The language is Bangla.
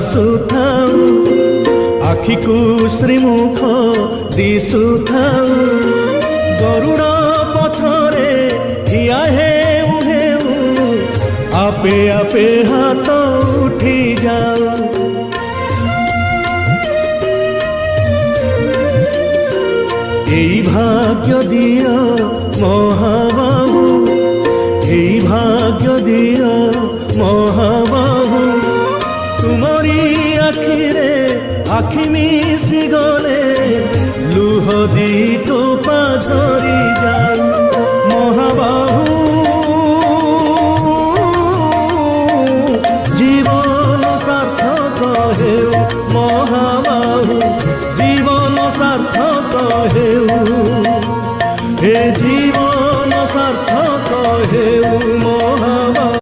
ଭାସୁଥାଉ ଆଖିକୁ ଶ୍ରୀମୁଖ ଦିଶୁଥାଉ ଗରୁଡ଼ ପଛରେ ଠିଆ ହେଉ ହେଉ ଆପେ ଆପେ ହାତ ଉଠି ଯାଉ। এই ভাগ্য দিও মহাবাহু, এই ভাগ্য দিও মহাবাহু, তুমরি আখিরে আখি মিশি গলে লুহ দি টোপা ঝরি